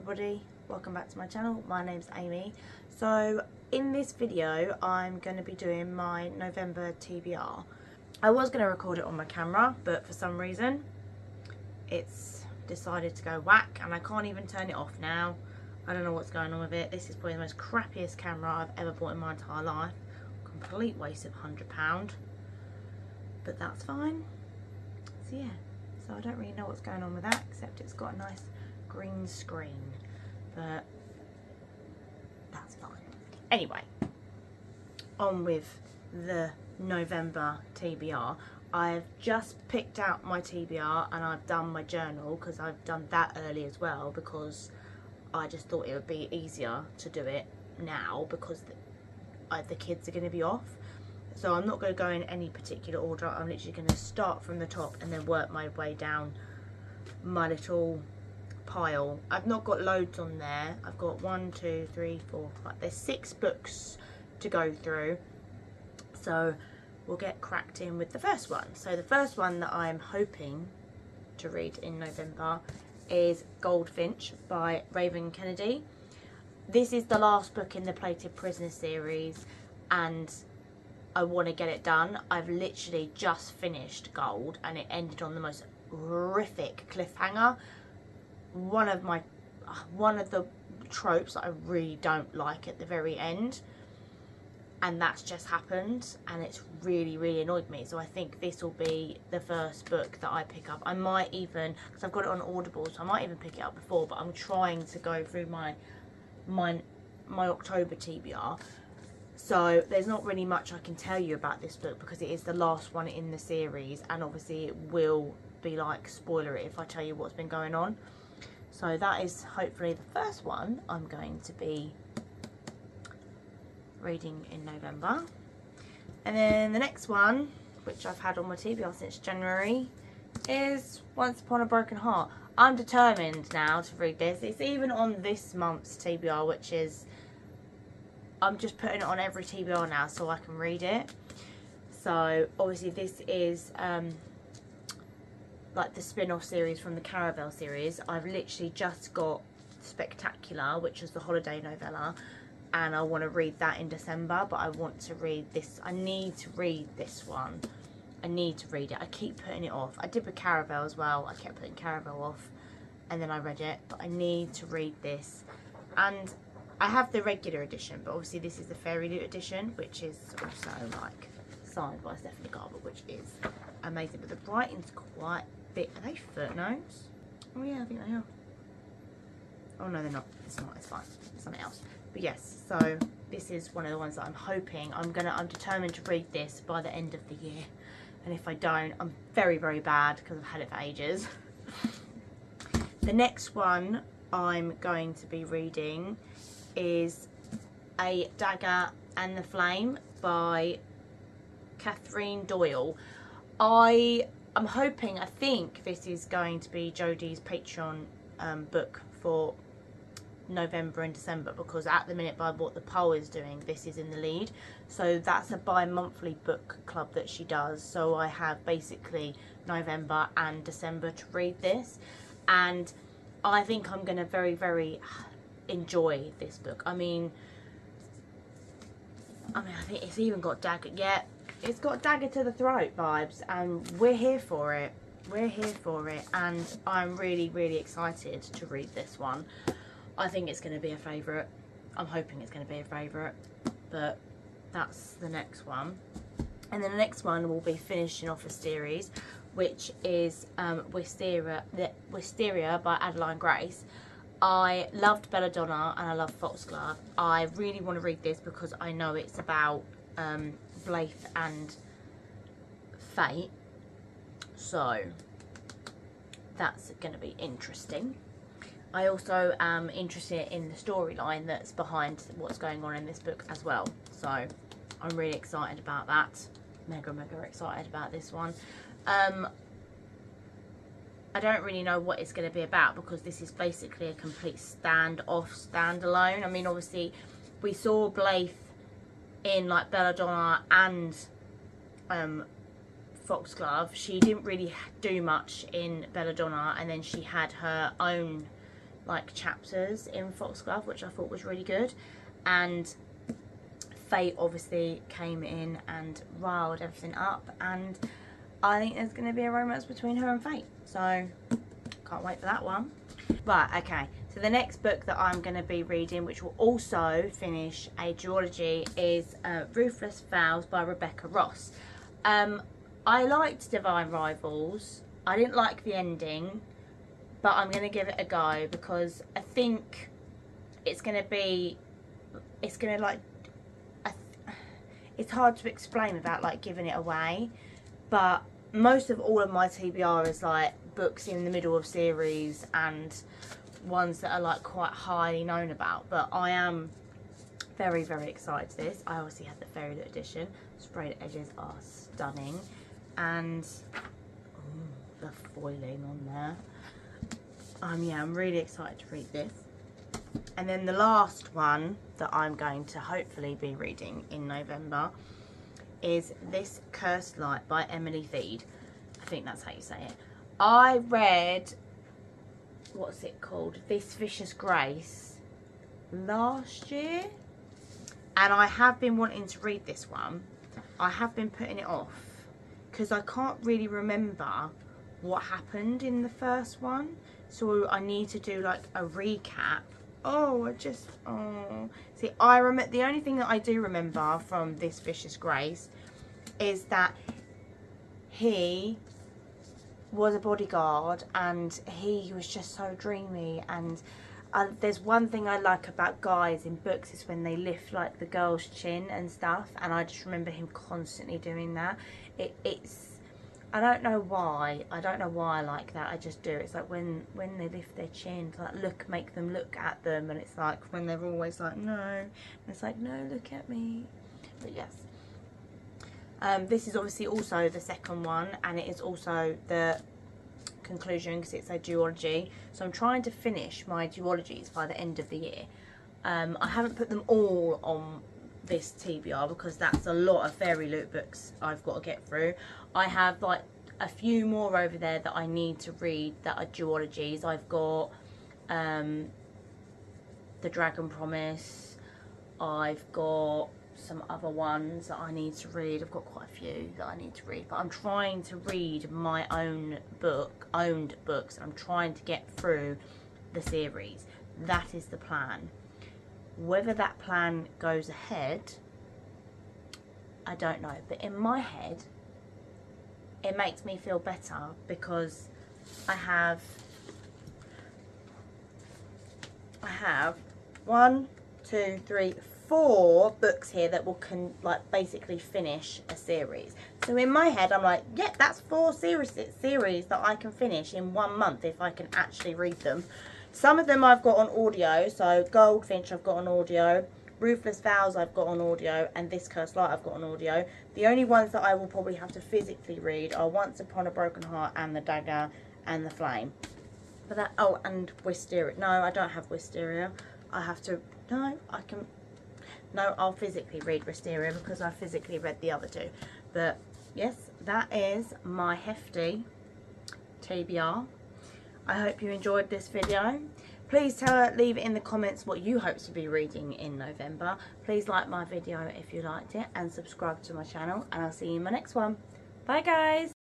everybody, welcome back to my channel. My name's Amy. So in this video I'm going to be doing my November TBR. I was going to record it on my camera, but for some reason it's decided to go whack and I can't even turn it off now. I don't know what's going on with it. This is probably the most crappiest camera I've ever bought in my entire life. Complete waste of £100, but that's fine. So yeah, so I don't really know what's going on with that, except it's got a nice green screen, but that's fine. Anyway, on with the November TBR. I've just picked out my TBR and I've done my journal because I've done that early as well, because I just thought it would be easier to do it now because the kids are going to be off. So I'm not going to go in any particular order. I'm literally going to start from the top and then work my way down my little pile. I've not got loads on there. I've got 1, 2, 3, 4, 5. There's 6 books to go through. So we'll get cracked in with the first one. So the first one that I'm hoping to read in November is Goldfinch by Raven Kennedy. This is the last book in the Plated Prisoner series and I want to get it done. I've literally just finished Gold and it ended on the most horrific cliffhanger. One of the tropes that I really don't like at the very end, and that's just happened and it's really annoyed me. So I think this will be the first book that I pick up. I might even, because I've got it on Audible, so I might even pick it up before, but I'm trying to go through my October TBR. So there's not really much I can tell you about this book because it is the last one in the series, and obviously it will be like spoilery if I tell you what's been going on. So that is hopefully the first one I'm going to be reading in November. And then the next one, which I've had on my TBR since January, is Once Upon a Broken Heart. I'm determined now to read this. It's even on this month's TBR, which is, I'm just putting it on every TBR now so I can read it. So obviously this is like the spin-off series from the Caravel series. I've literally just got Spectacular, which is the holiday novella, and I want to read that in December, but I want to read this. I need to read this one. I need to read it. I keep putting it off. I did with Caravel as well. I kept putting Caravel off and then I read it, but I need to read this. And I have the regular edition, but obviously this is the Fairy Loot edition, which is also like signed by Stephanie Garber, which is amazing. But the writing's quite big. Are they footnotes? Oh yeah, I think they are. Oh no, they're not. It's not. It's fine. It's something else. But yes, so this is one of the ones that I'm hoping I'm determined to read this by the end of the year. And if I don't, I'm very bad because I've had it for ages. The next one I'm going to be reading is A Dagger and the Flame by Catherine Doyle. I think this is going to be Jodie's Patreon book for November and December, because at the minute by what the poll is doing, this is in the lead. So that's a bi-monthly book club that she does. So I have basically November and December to read this, and I think I'm going to very enjoy this book. I mean I think it's even got dagger. Yeah, it's got dagger to the throat vibes, and we're here for it. We're here for it, and I'm really excited to read this one. I think it's going to be a favourite. I'm hoping it's going to be a favourite, but that's the next one. And then the next one will be finishing off a series, which is Wisteria by Adeline Grace. I loved Belladonna and I love Foxglove. I really want to read this because I know it's about Blythe and Fate, so that's going to be interesting. I also am interested in the storyline that's behind what's going on in this book as well. So I'm really excited about that. Mega excited about this one. I don't really know what it's going to be about because this is basically a complete standalone. I mean, obviously we saw Blythe in like Belladonna and Foxglove. She didn't really do much in Belladonna, and then she had her own like chapters in Foxglove, which I thought was really good. And Fate obviously came in and riled everything up, and I think there's going to be a romance between her and Fate, so can't wait for that one. Right, okay, so the next book that I'm going to be reading, which will also finish a duology, is Ruthless Vows by Rebecca Ross. I liked Divine Rivals. I didn't like the ending, but I'm going to give it a go because I think it's going to like, it's hard to explain without like giving it away, but most of all of my TBR is like books in the middle of series and ones that are like quite highly known about, but I am very, very excited to this. I obviously had the Fairy Loot edition. Sprayed edges are stunning, and the foiling on there. Yeah, I'm really excited to read this. And then the last one that I'm going to hopefully be reading in November is This Cursed Light by Emily Feed. I think that's how you say it. I read, what's it called? This Vicious Grace last year. And I have been wanting to read this one. I have been putting it off because I can't really remember what happened in the first one. So I need to do like a recap. See, the only thing that I do remember from This Vicious Grace is that he was a bodyguard and he was just so dreamy, and there's one thing I like about guys in books is when they lift like the girl's chin and stuff, and I just remember him constantly doing that. It's I don't know why I like that. I just do. It's like when they lift their chin, like make them look at them, and it's like when they're always like no, and it's like no, look at me. But yes, this is obviously also the second one, and it is also the conclusion because it's a duology. So I'm trying to finish my duologies by the end of the year. I haven't put them all on this TBR because that's a lot of Fairy Loot books I've got to get through. I have like a few more over there that I need to read that are duologies. I've got The Dragon Promise. I've got some other ones that I need to read. I've got quite a few that I need to read, but I'm trying to read my owned books, and I'm trying to get through the series. That is the plan. Whether that plan goes ahead, I don't know, but in my head it makes me feel better because I have 1, 2, 3, 4 books here that will basically finish a series. So in my head I'm like, yeah, that's 4 series that I can finish in 1 month if I can actually read them. Some of them I've got on audio, so Goldfinch I've got on audio, Ruthless Vows I've got on audio, and This Cursed Light I've got on audio. The only ones that I will probably have to physically read are Once Upon a Broken Heart and The Dagger and The Flame. But that, oh, and Wisteria. No, I don't have Wisteria. I have to, no, I'll physically read Wisteria because I physically read the other 2. But yes, that is my hefty TBR. I hope you enjoyed this video. Please leave it in the comments what you hope to be reading in November. Please like my video if you liked it and subscribe to my channel, and I'll see you in my next one. Bye guys!